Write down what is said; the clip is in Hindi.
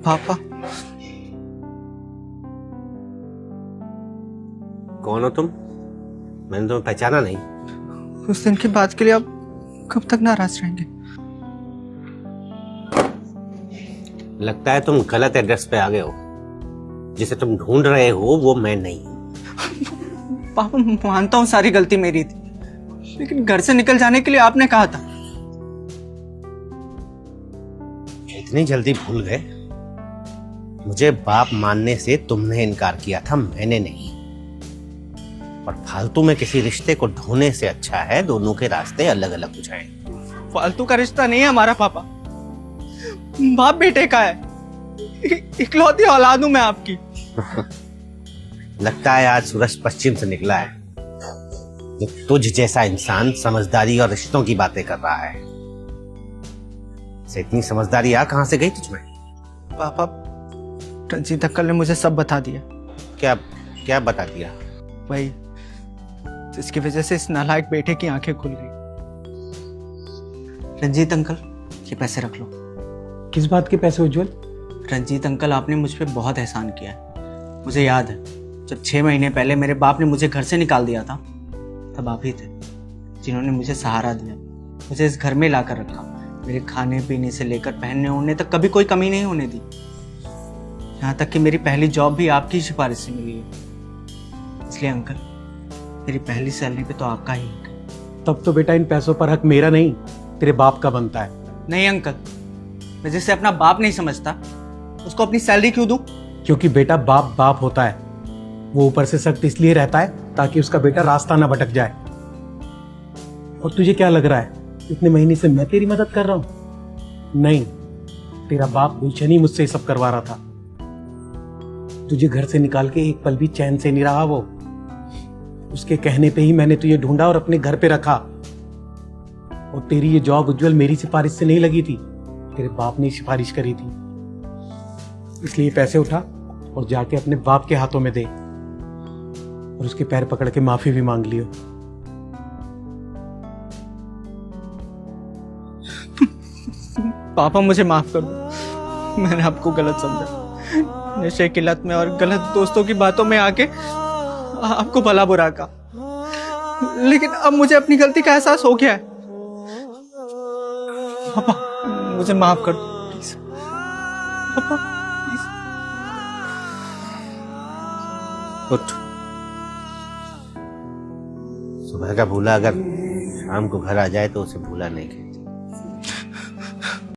पापा। कौन हो तुम? मैंने तुम्हें पहचाना नहीं। उस दिन की बात के लिए आप कब तक नाराज रहेंगे? लगता है तुम गलत एड्रेस पे आ गए हो। जिसे तुम ढूंढ रहे हो वो मैं नहीं हूं। पापा मानता हूँ सारी गलती मेरी थी, लेकिन घर से निकल जाने के लिए आपने कहा था। इतनी जल्दी भूल गए? मुझे बाप मानने से तुमने इनकार किया था, मैंने नहीं। और फालतू में किसी रिश्ते को ढूंढने से अच्छा है दोनों के रास्ते अलग अलग हो जाएं। फालतू का रिश्ता नहीं है हमारा पापा, बाप बेटे का है। इकलौती औलाद हूं मैं आपकी। लगता है आज सूरज पश्चिम से निकला है। जो तुझ जैसा इंसान समझदारी और रिश्तों की बातें कर रहा है। से इतनी समझदारी आ कहां से गई तुझमें? पापा, रंजीत अंकल ने मुझे सब बता दिया। क्या क्या बता दिया? वही जिसकी वजह से इस नालायक बेटे की आंखें खुल गई। रंजीत अंकल, ये पैसे रख लो। किस बात के पैसे उज्जवल? रंजीत अंकल, आपने मुझ पे बहुत एहसान किया है। मुझे याद है जब 6 महीने पहले मेरे बाप ने मुझे घर से निकाल दिया था, तब आप ही थे जिन्होंने मुझे सहारा दिया, मुझे इस घर में लाकर रखा। मेरे खाने पीने से लेकर पहनने ओढ़ने तक कभी कोई कमी नहीं होने दी। यहाँ तक कि मेरी पहली जॉब भी आपकी सिफारिश से मिली है। इसलिए अंकल, मेरी पहली सैलरी पे तो आपका ही हक है। तब तो बेटा इन पैसों पर हक मेरा नहीं, तेरे बाप का बनता है। नहीं अंकल, मैं जिसे अपना बाप नहीं समझता उसको अपनी सैलरी क्यों दूं? क्योंकि बेटा बाप बाप होता है। वो ऊपर से सख्त इसलिए रहता है ताकि उसका बेटा रास्ता ना भटक जाए। और तुझे क्या लग रहा है इतने महीने से मैं तेरी मदद कर रहा हूं? नहीं, तेरा बाप गुलशन ही मुझसे सब करवा रहा था। तुझे घर से निकाल के एक पल भी चैन से नहीं रहा वो। उसके कहने पे ही मैंने तुझे ढूंढा और अपने घर पे रखा। और तेरी ये जॉब उज्जवल मेरी सिफारिश से नहीं लगी थी, तेरे बाप ने सिफारिश करी थी। इसलिए पैसे उठा और जाके अपने बाप के हाथों में दे और उसके पैर पकड़ के माफी भी मांग लियो। पापा, मुझे माफ कर दो, मैंने आपको गलत समझा। नशे की लत में और गलत दोस्तों की बातों में आके आपको भला बुरा कहा। लेकिन अब मुझे अपनी गलती का एहसास हो गया है। पापा, मुझे माफ कर दो प्लीज। पापा प्लीज। उठ। सुबह का भूला अगर शाम को घर आ जाए तो उसे भूला नहीं।